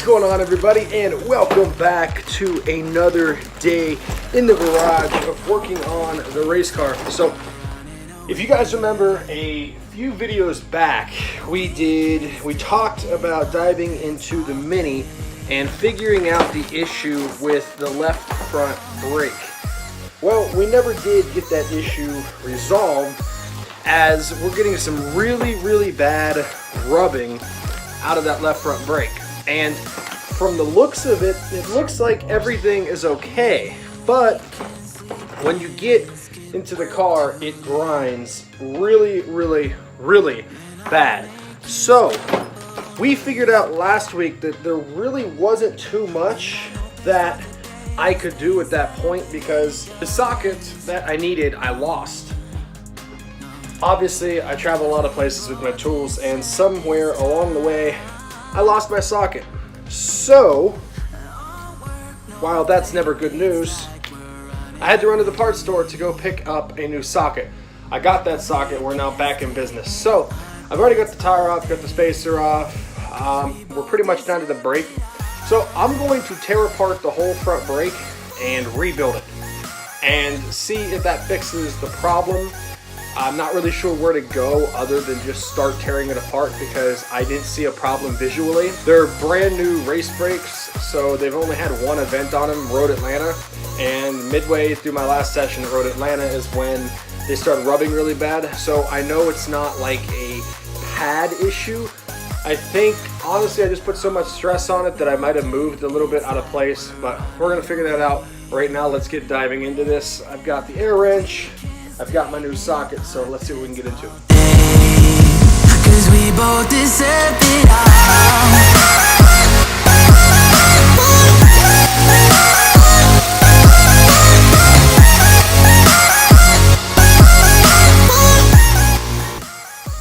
going on, everybody, and welcome back to another day in the garage of working on the race car. So if you guys remember a few videos back, we talked about diving into the Mini and figuring out the issue with the left front brake. Well, we never did get that issue resolved, as we're getting some really bad rubbing out of that left front brake. And from the looks of it, it looks like everything is okay. But when you get into the car, it grinds really bad. So we figured out last week that there really wasn't too much that I could do at that point, because the socket that I needed, I lost. Obviously, I travel a lot of places with my tools, and somewhere along the way, I lost my socket. So, while that's never good news, I had to run to the parts store to go pick up a new socket. I got that socket, we're now back in business. So, I've already got the tire off, got the spacer off, we're pretty much down to the brake. So, I'm going to tear apart the whole front brake and rebuild it and see if that fixes the problem. I'm not really sure where to go other than just start tearing it apart, because I didn't see a problem visually. They're brand new race brakes, so they've only had one event on them, Road Atlanta, and midway through my last session at Road Atlanta is when they started rubbing really bad. So I know it's not like a pad issue. I think, honestly, I just put so much stress on it that I might have moved a little bit out of place, but we're gonna figure that out. Right now, let's get diving into this. I've got the air wrench, I've got my new socket, so let's see what we can get into. 'Cause we both deserve it all.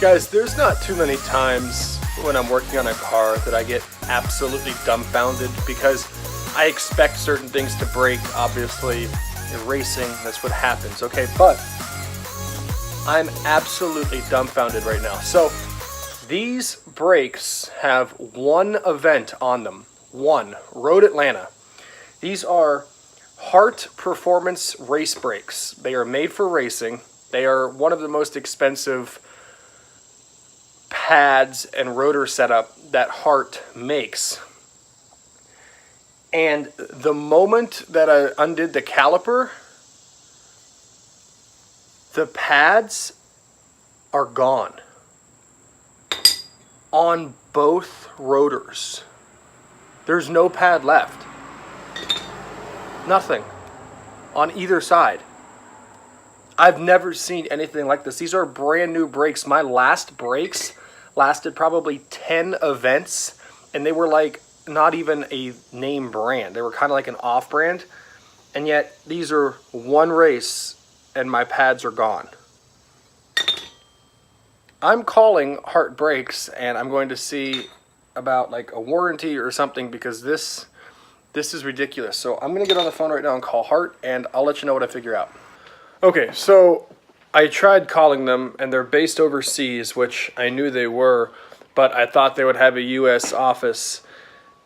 Guys, there's not too many times when I'm working on a car that I get absolutely dumbfounded, because I expect certain things to break. Obviously, in racing, that's what happens, okay? But I'm absolutely dumbfounded right now. So these brakes have one event on them. One, Road Atlanta. These are Hart Performance race brakes. They are made for racing. They are one of the most expensive pads and rotor setup that Hart makes. And the moment that I undid the caliper, the pads are gone on both rotors. There's no pad left. Nothing on either side. I've never seen anything like this. These are brand new brakes. My last brakes lasted probably 10 events, and they were like not even a name brand. They were kind of like an off brand, and yet these are one race and my pads are gone. I'm calling Hart Brakes, and I'm going to see about like a warranty or something, because this is ridiculous. So I'm going to get on the phone right now and call Hart, and I'll let you know what I figure out. Okay, so I tried calling them, and they're based overseas, which I knew they were, but I thought they would have a US office.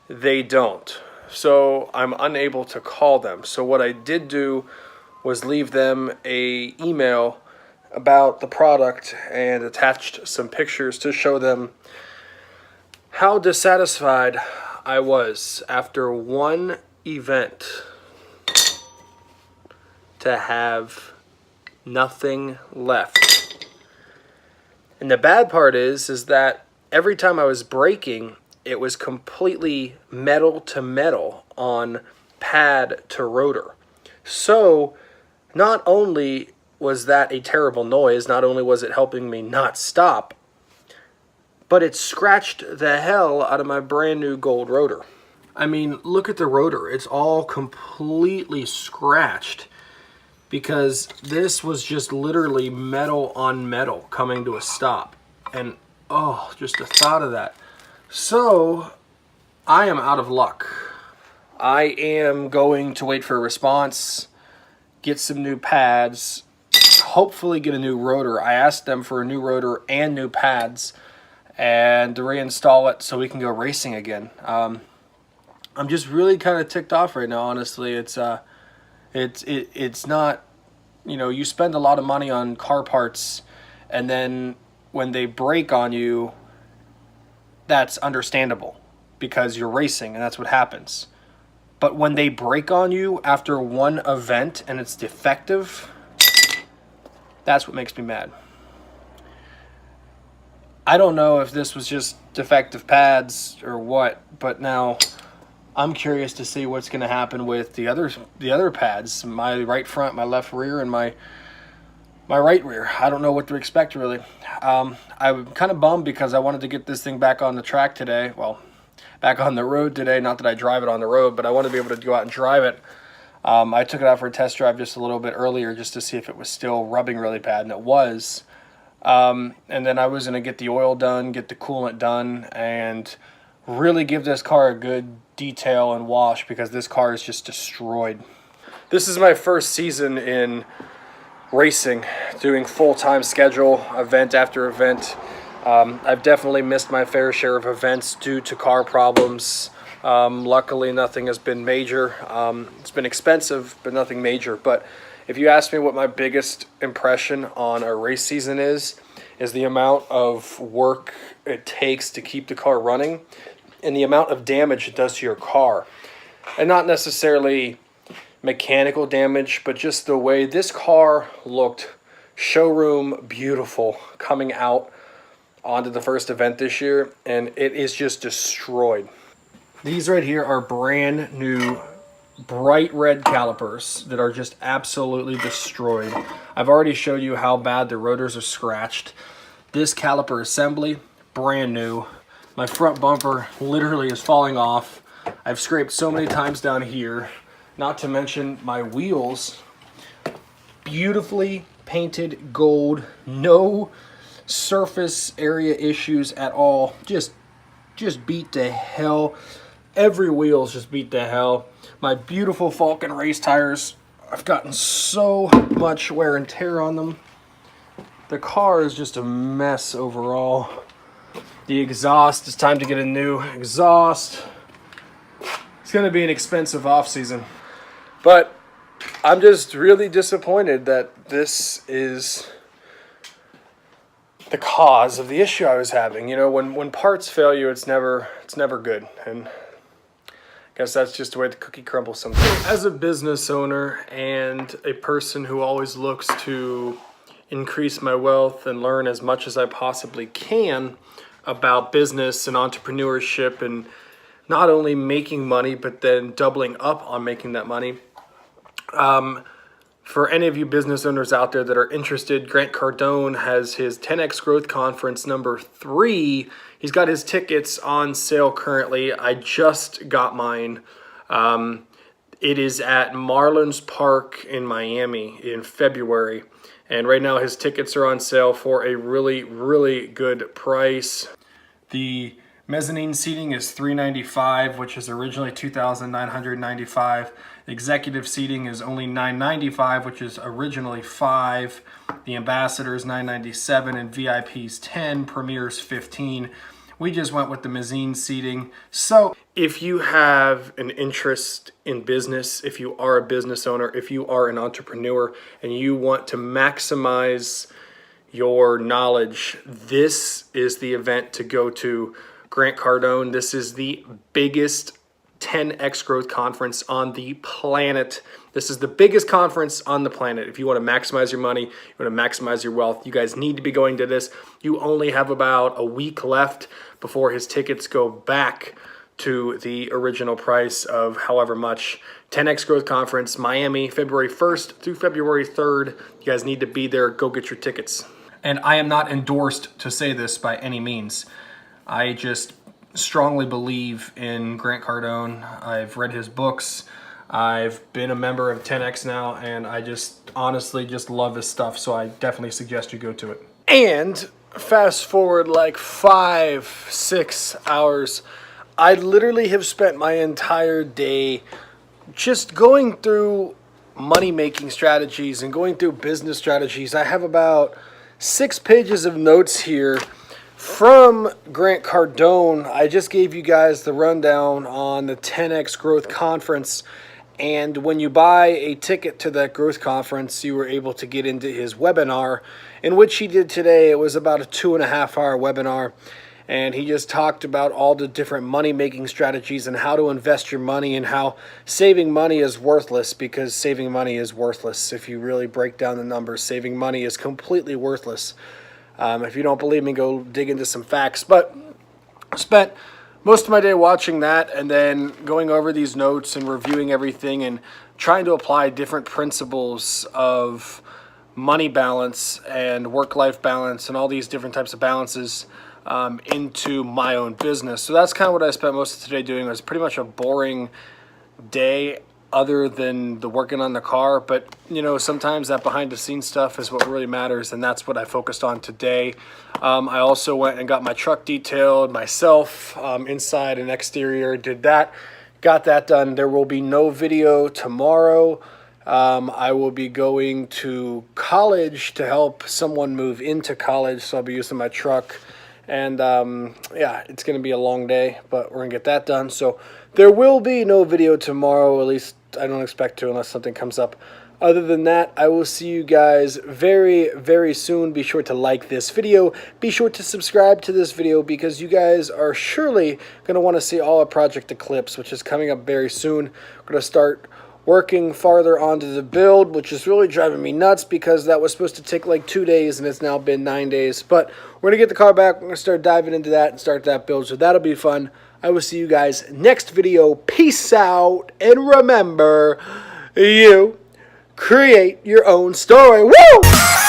They don't. So I'm unable to call them. So what I did do was leave them a email about the product and attached some pictures to show them how dissatisfied I was after one event to have nothing left. And the bad part is that every time I was braking, it was completely metal to metal on pad to rotor. So not only was that a terrible noise, not only was it helping me not stop, but it scratched the hell out of my brand new gold rotor. I mean, look at the rotor. It's all completely scratched, because this was just literally metal on metal coming to a stop. And oh, just the thought of that. So I am out of luck. I am going to wait for a response, get some new pads, hopefully get a new rotor. I asked them for a new rotor and new pads, and to reinstall it so we can go racing again. I'm just really kind of ticked off right now, honestly. It's not, you know, you spend a lot of money on car parts, and then when they break on you, that's understandable because you're racing and that's what happens. But when they break on you after one event and it's defective, that's what makes me mad. I don't know if this was just defective pads or what, but now I'm curious to see what's going to happen with the other pads, my right front, my left rear, and my right rear. I don't know what to expect, really. I'm kind of bummed because I wanted to get this thing back on the track today. Well, back on the road today. Not that I drive it on the road, but I want to be able to go out and drive it. I took it out for a test drive just a little bit earlier just to see if it was still rubbing really bad, and it was. And then I was going to get the oil done, get the coolant done, and really give this car a good detail and wash because this car is just destroyed. This is my first season in racing, doing full-time schedule, event after event. I've definitely missed my fair share of events due to car problems. Luckily, nothing has been major. It's been expensive, but nothing major. But if you ask me what my biggest impression on a race season is the amount of work it takes to keep the car running and the amount of damage it does to your car. And not necessarily mechanical damage, but just the way this car looked showroom beautiful coming out onto the first event this year, and it is just destroyed. These right here are brand new bright red calipers that are just absolutely destroyed. I've already showed you how bad the rotors are scratched. This caliper assembly, brand new. My front bumper literally is falling off. I've scraped so many times down here. Not to mention my wheels, beautifully painted gold, no surface area issues at all. Just beat to hell. Every wheel's just beat to hell. My beautiful Falcon race tires, I've gotten so much wear and tear on them. The car is just a mess overall. The exhaust, it's time to get a new exhaust. It's going to be an expensive off season. But I'm just really disappointed that this is the cause of the issue I was having. You know, when parts fail you, it's never good. And I guess that's just the way the cookie crumbles sometimes. As a business owner and a person who always looks to increase my wealth and learn as much as I possibly can about business and entrepreneurship and not only making money, but then doubling up on making that money. For any of you business owners out there that are interested, Grant Cardone has his 10X Growth Conference number 3. He's got his tickets on sale currently. I just got mine. It is at Marlins Park in Miami in February. And right now his tickets are on sale for a really, really good price. The mezzanine seating is $395, which is originally $2,995. Executive seating is only $995, which is originally $5. The ambassador is $997 and VIP's $10, premier's $15. We just went with the mezzanine seating. So if you have an interest in business, if you are a business owner, if you are an entrepreneur, and you want to maximize your knowledge, this is the event to go to. Grant Cardone, this is the biggest 10X Growth Conference on the planet. This is the biggest conference on the planet. If you want to maximize your money, you want to maximize your wealth, you guys need to be going to this. You only have about a week left before his tickets go back to the original price of however much. 10X Growth Conference, Miami, February 1st through February 3rd. You guys need to be there. Go get your tickets. And I am not endorsed to say this by any means. I just strongly believe in Grant Cardone. I've read his books. I've been a member of 10X now, and I just honestly just love his stuff, so I definitely suggest you go to it. And fast forward like 5-6 hours, I literally have spent my entire day just going through money-making strategies and going through business strategies. I have about 6 pages of notes here From Grant Cardone, I just gave you guys the rundown on the 10X Growth Conference. And when you buy a ticket to that growth conference, you were able to get into his webinar, in which he did today. It was about a 2.5-hour webinar. And he just talked about all the different money-making strategies and how to invest your money and how saving money is worthless, because saving money is worthless. If you really break down the numbers, saving money is completely worthless. If you don't believe me, go dig into some facts. But I spent most of my day watching that and then going over these notes and reviewing everything and trying to apply different principles of money balance and work-life balance and all these different types of balances into my own business. So that's kind of what I spent most of today doing. It was pretty much a boring day other than the working on the car. But, you know, sometimes that behind-the-scenes stuff is what really matters, and that's what I focused on today. I also went and got my truck detailed myself, inside and exterior, did that, got that done. There will be no video tomorrow. I will be going to college to help someone move into college, so I'll be using my truck. And, yeah, it's going to be a long day, but we're going to get that done. So there will be no video tomorrow, at least I don't expect to unless something comes up. Other than that, I will see you guys very, very soon. Be sure to like this video. Be sure to subscribe to this video, because you guys are surely going to want to see all of Project Eclipse, which is coming up very soon. We're going to start working farther onto the build, which is really driving me nuts, because that was supposed to take like 2 days and it's now been 9 days. But we're going to get the car back. We're going to start diving into that and start that build. So that'll be fun. I will see you guys next video. Peace out. And remember, you create your own story. Woo!